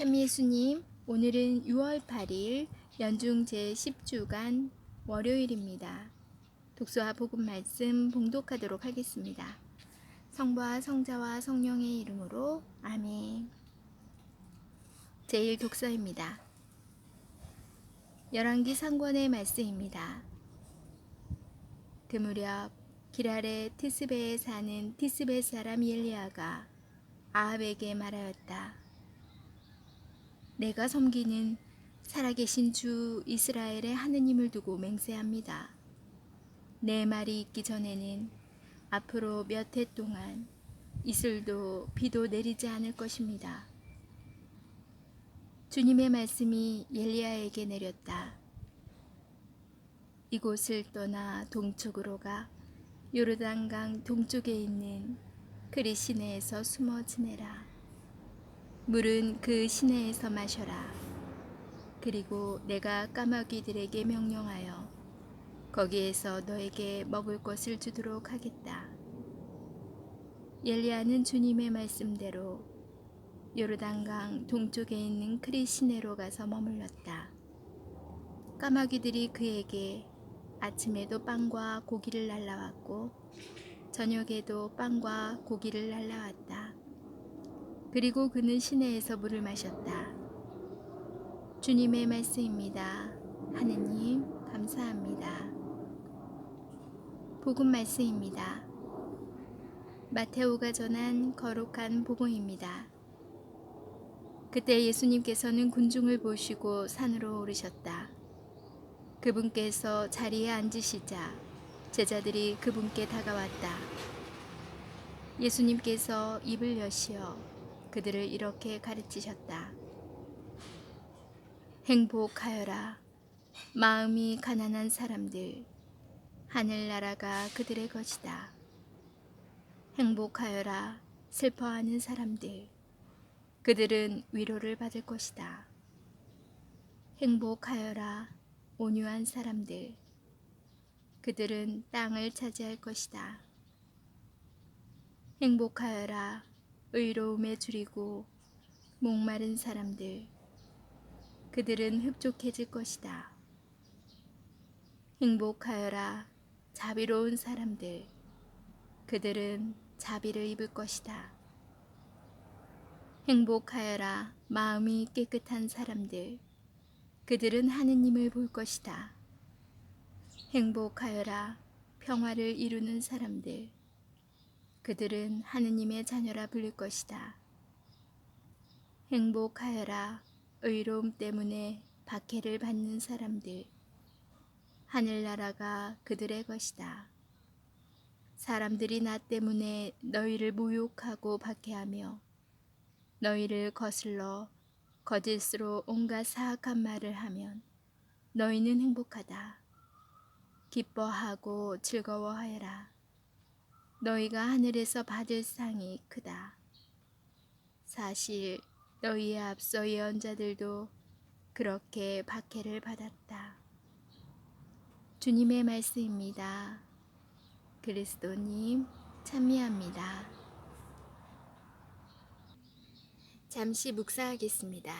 참 예수님, 오늘은 6월 8일 연중 제10주간 월요일입니다. 독서와 복음 말씀 봉독하도록 하겠습니다. 성부와 성자와 성령의 이름으로 아멘. 제1독서입니다. 열왕기 상권의 말씀입니다. 그 무렵 기랄의 티스베에 사는 티스베 사람 엘리야가 아합에게 말하였다. 내가 섬기는 살아계신 주 이스라엘의 하느님을 두고 맹세합니다. 내 말이 있기 전에는 앞으로 몇 해 동안 이슬도 비도 내리지 않을 것입니다. 주님의 말씀이 엘리야에게 내렸다. 이곳을 떠나 동쪽으로 가 요르단강 동쪽에 있는 그리 시내에서 숨어 지내라. 물은 그 시내에서 마셔라. 그리고 내가 까마귀들에게 명령하여 거기에서 너에게 먹을 것을 주도록 하겠다. 엘리야는 주님의 말씀대로 요르단강 동쪽에 있는 크리 시내로 가서 머물렀다. 까마귀들이 그에게 아침에도 빵과 고기를 날라왔고 저녁에도 빵과 고기를 날라왔다. 그리고 그는 시내에서 물을 마셨다. 주님의 말씀입니다. 하느님 감사합니다. 복음 말씀입니다. 마테오가 전한 거룩한 복음입니다. 그때 예수님께서는 군중을 보시고 산으로 오르셨다. 그분께서 자리에 앉으시자 제자들이 그분께 다가왔다. 예수님께서 입을 여시어 그들을 이렇게 가르치셨다. 행복하여라. 마음이 가난한 사람들, 하늘나라가 그들의 것이다. 행복하여라. 슬퍼하는 사람들, 그들은 위로를 받을 것이다. 행복하여라. 온유한 사람들, 그들은 땅을 차지할 것이다. 행복하여라. 의로움에 줄이고 목마른 사람들, 그들은 흡족해질 것이다. 행복하여라. 자비로운 사람들, 그들은 자비를 입을 것이다. 행복하여라. 마음이 깨끗한 사람들, 그들은 하느님을 볼 것이다. 행복하여라. 평화를 이루는 사람들, 그들은 하느님의 자녀라 불릴 것이다. 행복하여라. 의로움 때문에 박해를 받는 사람들, 하늘나라가 그들의 것이다. 사람들이 나 때문에 너희를 모욕하고 박해하며 너희를 거슬러 거짓으로 온갖 사악한 말을 하면 너희는 행복하다. 기뻐하고 즐거워하여라. 너희가 하늘에서 받을 상이 크다. 사실 너희에 앞서 예언자들도 그렇게 박해를 받았다. 주님의 말씀입니다. 그리스도님 찬미합니다. 잠시 묵상하겠습니다.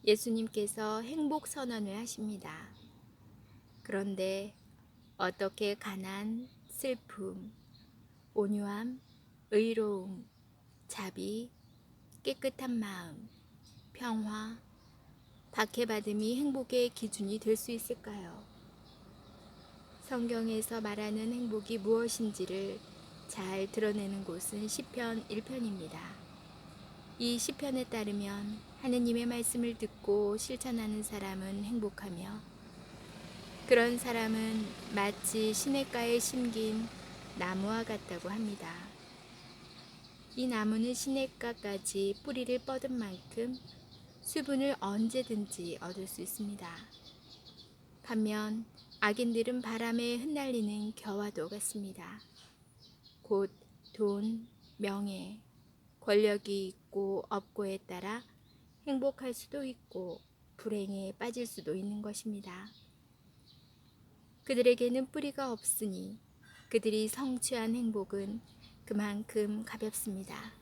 예수님께서 행복 선언을 하십니다. 그런데 어떻게 가난, 슬픔, 온유함, 의로움, 자비, 깨끗한 마음, 평화, 박해받음이 행복의 기준이 될 수 있을까요? 성경에서 말하는 행복이 무엇인지를 잘 드러내는 곳은 시편 1편입니다. 이 시편에 따르면 하느님의 말씀을 듣고 실천하는 사람은 행복하며 그런 사람은 마치 시냇가에 심긴 나무와 같다고 합니다. 이 나무는 시냇가까지 뿌리를 뻗은 만큼 수분을 언제든지 얻을 수 있습니다. 반면 악인들은 바람에 흩날리는 겨와도 같습니다. 곧 돈, 명예, 권력이 있고 없고에 따라 행복할 수도 있고 불행에 빠질 수도 있는 것입니다. 그들에게는 뿌리가 없으니 그들이 성취한 행복은 그만큼 가볍습니다.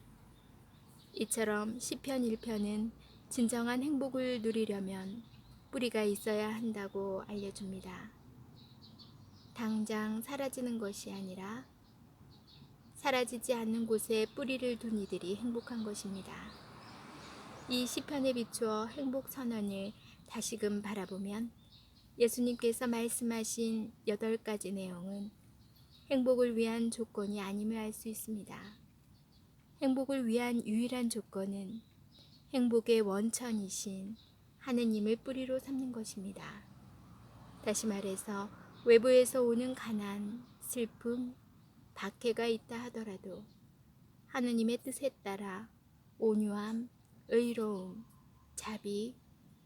이처럼 시편 1편은 진정한 행복을 누리려면 뿌리가 있어야 한다고 알려줍니다. 당장 사라지는 것이 아니라 사라지지 않는 곳에 뿌리를 둔 이들이 행복한 것입니다. 이 시편에 비추어 행복 선언을 다시금 바라보면 예수님께서 말씀하신 8가지 내용은 행복을 위한 조건이 아님을 알 수 있습니다. 행복을 위한 유일한 조건은 행복의 원천이신 하느님을 뿌리로 삼는 것입니다. 다시 말해서 외부에서 오는 가난, 슬픔, 박해가 있다 하더라도 하느님의 뜻에 따라 온유함, 의로움, 자비,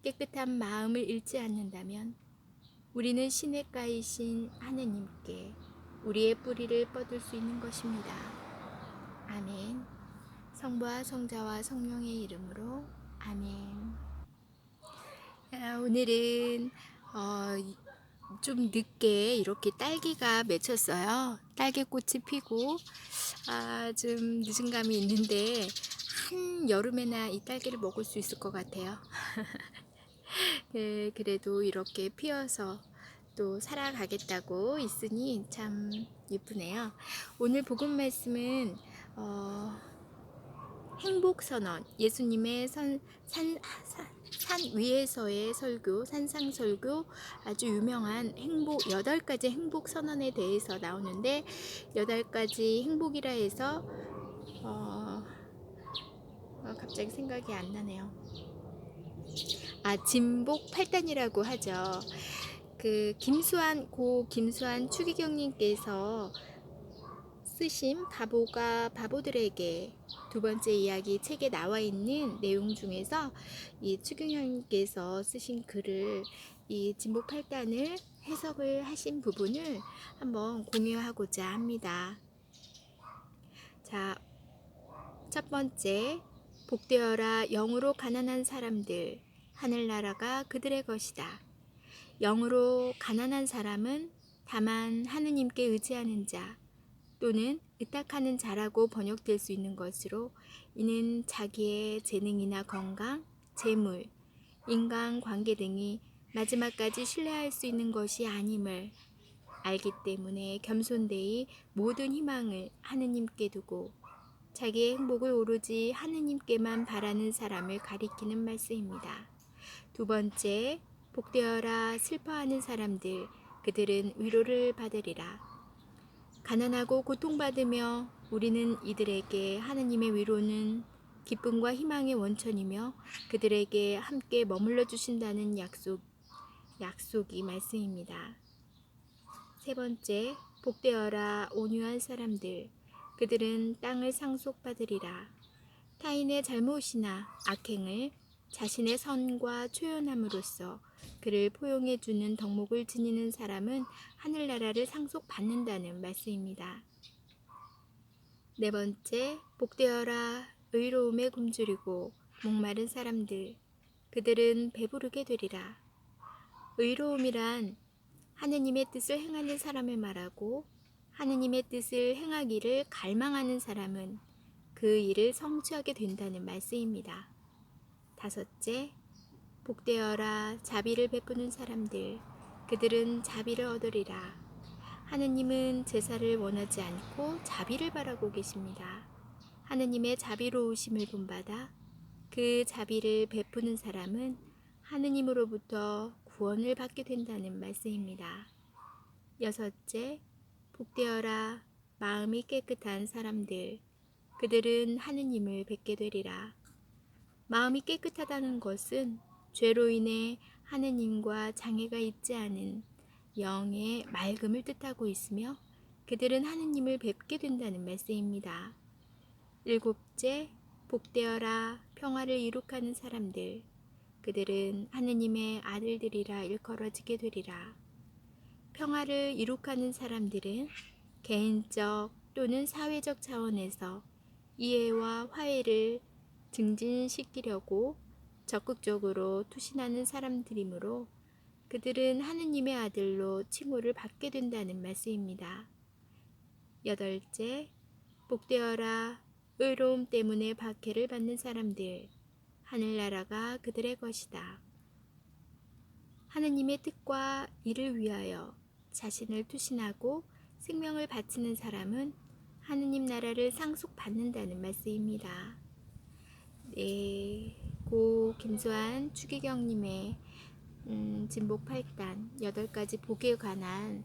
깨끗한 마음을 잃지 않는다면 우리는 시냇가이신 하느님께 우리의 뿌리를 뻗을 수 있는 것입니다. 아멘. 성부와 성자와 성령의 이름으로 아멘. 오늘은 좀 늦게 이렇게 딸기가 맺혔어요. 딸기꽃이 피고 좀 늦은 감이 있는데 한 여름에나 이 딸기를 먹을 수 있을 것 같아요. 네, 그래도 이렇게 피어서 또 살아가겠다고 있으니 참 예쁘네요. 오늘 복음 말씀은 행복선언, 예수님의 산 위에서의 설교, 산상설교, 아주 유명한 8가지 행복선언에 대해서 나오는데 8가지 행복이라 해서 갑자기 생각이 안 나네요. 진복 8단이라고 하죠. 고 김수환 추기경님께서 쓰신 바보가 바보들에게 2번째 이야기 책에 나와 있는 내용 중에서 이 추기경님께서 쓰신 글을 이 진복 8단을 해석을 하신 부분을 한번 공유하고자 합니다. 자, 첫 번째, 복되어라 영으로 가난한 사람들, 하늘나라가 그들의 것이다. 영으로 가난한 사람은 다만 하느님께 의지하는 자 또는 의탁하는 자라고 번역될 수 있는 것으로 이는 자기의 재능이나 건강, 재물, 인간관계 등이 마지막까지 신뢰할 수 있는 것이 아님을 알기 때문에 겸손되이 모든 희망을 하느님께 두고 자기의 행복을 오로지 하느님께만 바라는 사람을 가리키는 말씀입니다. 2번째, 복되어라 슬퍼하는 사람들, 그들은 위로를 받으리라. 가난하고 고통받으며 우리는 이들에게 하느님의 위로는 기쁨과 희망의 원천이며 그들에게 함께 머물러 주신다는 약속이 말씀입니다. 3번째, 복되어라 온유한 사람들, 그들은 땅을 상속받으리라. 타인의 잘못이나 악행을 자신의 선과 초연함으로써 그를 포용해 주는 덕목을 지니는 사람은 하늘나라를 상속받는다는 말씀입니다. 4번째, 복되어라 의로움에 굶주리고 목마른 사람들, 그들은 배부르게 되리라. 의로움이란 하느님의 뜻을 행하는 사람을 말하고 하느님의 뜻을 행하기를 갈망하는 사람은 그 일을 성취하게 된다는 말씀입니다. 5째, 복되어라 자비를 베푸는 사람들, 그들은 자비를 얻으리라. 하느님은 제사를 원하지 않고 자비를 바라고 계십니다. 하느님의 자비로우심을 본받아 그 자비를 베푸는 사람은 하느님으로부터 구원을 받게 된다는 말씀입니다. 6째, 복되어라 마음이 깨끗한 사람들, 그들은 하느님을 뵙게 되리라. 마음이 깨끗하다는 것은 죄로 인해 하느님과 장애가 있지 않은 영의 맑음을 뜻하고 있으며 그들은 하느님을 뵙게 된다는 말씀입니다. 7째, 복되어라 평화를 이룩하는 사람들, 그들은 하느님의 아들들이라 일컬어지게 되리라. 평화를 이룩하는 사람들은 개인적 또는 사회적 차원에서 이해와 화해를 증진시키려고 적극적으로 투신하는 사람들이므로 그들은 하느님의 아들로 칭호를 받게 된다는 말씀입니다. 8째, 복되어라 의로움 때문에 박해를 받는 사람들, 하늘나라가 그들의 것이다. 하느님의 뜻과 일을 위하여 자신을 투신하고 생명을 바치는 사람은 하느님 나라를 상속받는다는 말씀입니다. 네, 고 김수환 추기경님의 진복 8단 8가지 복에 관한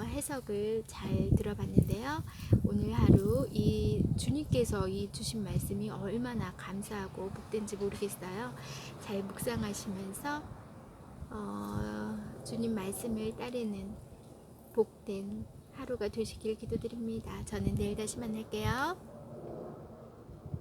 해석을 잘 들어봤는데요. 오늘 하루 이 주님께서 이 주신 말씀이 얼마나 감사하고 복된지 모르겠어요. 잘 묵상하시면서 주님 말씀을 따르는 복된 하루가 되시길 기도드립니다. 저는 내일 다시 만날게요.